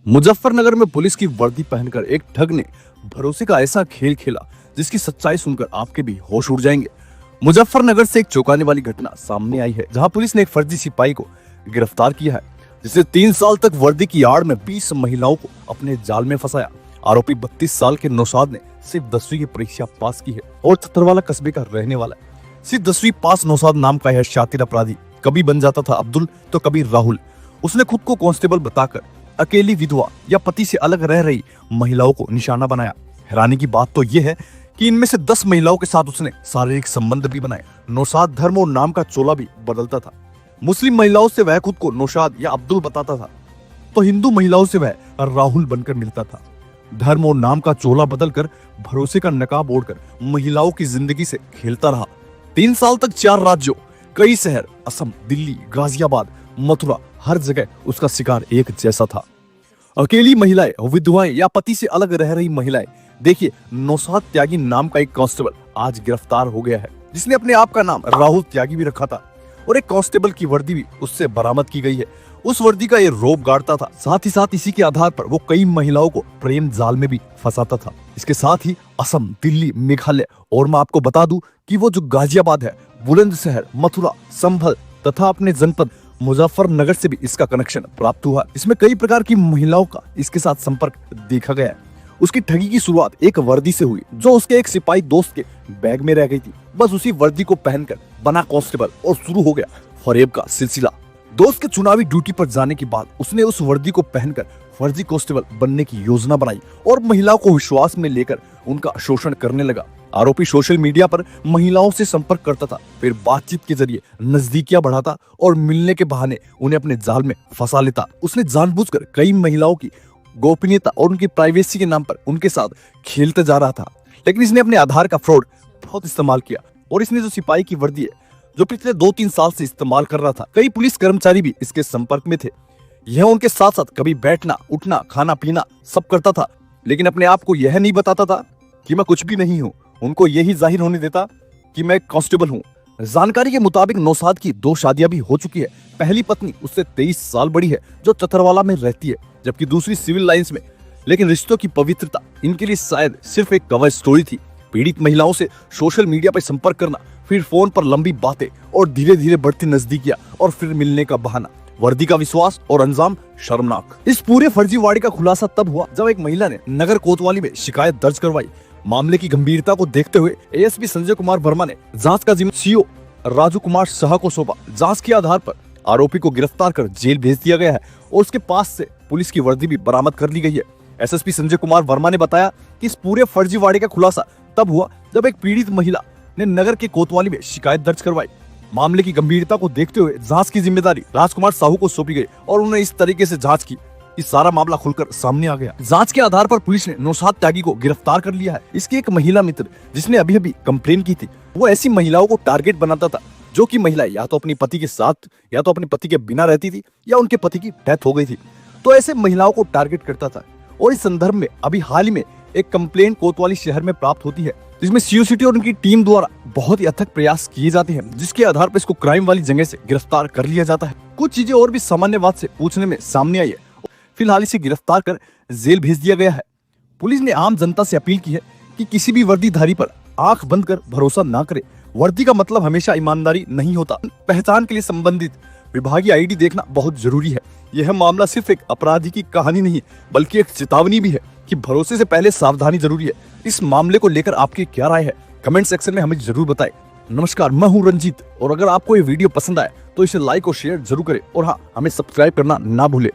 मुजफ्फरनगर में पुलिस की वर्दी पहनकर एक ठग ने भरोसे का ऐसा खेल खेला जिसकी सच्चाई सुनकर आपके भी होश उड़ जाएंगे। मुजफ्फरनगर से एक चौंकाने वाली घटना सामने आई है, जहां पुलिस ने एक फर्जी सिपाही को गिरफ्तार किया है, जिसने 3 साल तक वर्दी की आड़ में 20 महिलाओं को अपने जाल में फंसाया। आरोपी 32 साल के नौशाद ने सिर्फ 10वीं की परीक्षा पास की है और छतरवाला कस्बे का रहने वाला है। सिर्फ 10वीं पास नौशाद नाम का यह शातिर अपराधी कभी बन जाता था अब्दुल तो कभी राहुल। उसने खुद को कांस्टेबल बताकर अकेली विधवा या पति से अलग रह रही महिलाओं को निशाना बनाया। हैरानी की बात तो यह है कि इनमें से 10 महिलाओं के साथ उसने शारीरिक संबंध भी बनाए। नौशाद धर्म और नाम का चोला भी बदलता था। मुस्लिम महिलाओं से वह खुद को नौशाद या अब्दुल बताता था, तो हिंदू महिलाओं से वह राहुल बनकर मिलता था। धर्म और नाम का चोला बदलकर भरोसे का नकाब ओढ़कर महिलाओं की जिंदगी से खेलता रहा। 3 साल तक 4 राज्यों, कई शहर, असम, दिल्ली, गाजियाबाद, मथुरा, हर जगह उसका शिकार एक जैसा था। अकेली महिलाएं, विधवाएं या पति से अलग रह रही महिलाएं। देखिए, नौशाद त्यागी नाम का एक कांस्टेबल आज गिरफ्तार हो गया है, जिसने अपने आप का नाम राहुल त्यागी भी रखा था और एक कांस्टेबल की वर्दी भी उससे बरामद की गई है। उस वर्दी का ये रोब गाड़ता था, साथ ही साथ इसी के आधार पर वो कई महिलाओं को प्रेम जाल में भी फंसाता था। इसके साथ ही असम, दिल्ली, मेघालय और मैं आपको बता दूं कि वो जो गाजियाबाद है, बुलंदशहर, मथुरा, संभल तथा अपने जनपद मुजफ्फरनगर से भी इसका कनेक्शन प्राप्त हुआ। इसमें कई प्रकार की महिलाओं का इसके साथ संपर्क देखा गया है। उसकी ठगी की शुरुआत एक वर्दी से हुई जो उसके एक सिपाही दोस्त के बैग में रह गई थी। बस उसी वर्दी को पहनकर बना कांस्टेबल और शुरू हो गया फरेब का सिलसिला। दोस्त के चुनावी ड्यूटी पर जाने के बाद उसने उस वर्दी को पहनकर फर्जी कांस्टेबल बनने की योजना बनाई और महिलाओं को विश्वास में लेकर उनका शोषण करने लगा। आरोपी सोशल मीडिया पर महिलाओं से संपर्क करता था, फिर बातचीत के जरिए नजदीकियां बढ़ाता और मिलने के बहाने उन्हें अपने जाल में फंसा लेता। उसने जानबूझकर कई महिलाओं की गोपनीयता और उनकी प्राइवेसी के नाम पर उनके साथ खेलते जा रहा था, लेकिन इसने अपने आधार का फ्रॉड बहुत इस्तेमाल किया और इसने जो सिपाही की वर्दी है जो पिछले 2-3 साल से इस्तेमाल कर रहा था, कई पुलिस कर्मचारी भी इसके संपर्क में थे। यह उनके साथ साथ कभी बैठना, उठना, खाना पीना सब करता था, लेकिन अपने आप को यह नहीं बताता था कि मैं कुछ भी नहीं हूँ। उनको यही जाहिर होने देता कि मैं कांस्टेबल हूँ। जानकारी के मुताबिक नौशाद की 2 शादियां भी हो चुकी है। पहली पत्नी उससे 23 साल बड़ी है जो छतरवाला में रहती है, जबकि दूसरी सिविल लाइंस में। लेकिन रिश्तों की पवित्रता इनके लिए शायद सिर्फ एक कवर स्टोरी थी। पीड़ित महिलाओं से सोशल मीडिया पर संपर्क करना, फिर फोन पर लंबी बातें और धीरे धीरे बढ़ती नजदीकियां और फिर मिलने का बहाना। वर्दी का विश्वास और अंजाम शर्मनाक। इस पूरे फर्जीवाड़े का खुलासा तब हुआ जब एक महिला ने नगर कोतवाली में शिकायत दर्ज करवाई। मामले की गंभीरता को देखते हुए एएसपी संजय कुमार वर्मा ने जांच का जिम्मा सीओ राजू कुमार शाह को सौंपा। जांच के आधार पर आरोपी को गिरफ्तार कर जेल भेज दिया गया है और उसके पास से पुलिस की वर्दी भी बरामद कर ली गई है। एसएसपी संजय कुमार वर्मा ने बताया कि इस पूरे फर्जीवाड़े का खुलासा तब हुआ जब एक पीड़ित महिला ने नगर के कोतवाली में शिकायत दर्ज करवाई। मामले की गंभीरता को देखते हुए जांच की जिम्मेदारी राजकुमार साहू को सौंपी गई और उन्होंने इस तरीके से जांच की, इस सारा मामला खुलकर सामने आ गया। जांच के आधार पर पुलिस ने नौशाद त्यागी को गिरफ्तार कर लिया है। इसकी एक महिला मित्र जिसने अभी अभी कंप्लेन की थी, वो ऐसी महिलाओं को टारगेट बनाता था जो कि महिलाएं या तो अपने पति के साथ या तो अपने पति के बिना रहती थी या उनके पति की डेथ हो गई थी, तो ऐसे महिलाओं को टारगेट करता था। और इस संदर्भ में अभी हाल ही में एक कंप्लेन कोतवाली शहर में प्राप्त होती है, जिसमें सीओ सिटी और उनकी टीम द्वारा बहुत ही अथक प्रयास किए जाते हैं, जिसके आधार पर इसको क्राइम वाली जगह से गिरफ्तार कर लिया जाता है। कुछ चीजें और भी सामान्य बात से पूछने में सामने आई है। फिलहाल इसे गिरफ्तार कर जेल भेज दिया गया है। पुलिस ने आम जनता से अपील की है कि किसी भी वर्दीधारी पर आंख बंद कर भरोसा ना करे। वर्दी का मतलब हमेशा ईमानदारी नहीं होता। पहचान के लिए संबंधित विभागीय आईडी देखना बहुत जरूरी है। यह मामला सिर्फ एक अपराधी की कहानी नहीं बल्कि एक चेतावनी भी है कि भरोसे से पहले सावधानी जरूरी है। इस मामले को लेकर आपकी क्या राय है, कमेंट सेक्शन में हमें जरूर बताएं। नमस्कार, मैं हूं रंजीत और अगर आपको ये वीडियो पसंद आए तो इसे लाइक और शेयर जरूर करें और हाँ, हमें सब्सक्राइब करना ना भूलें।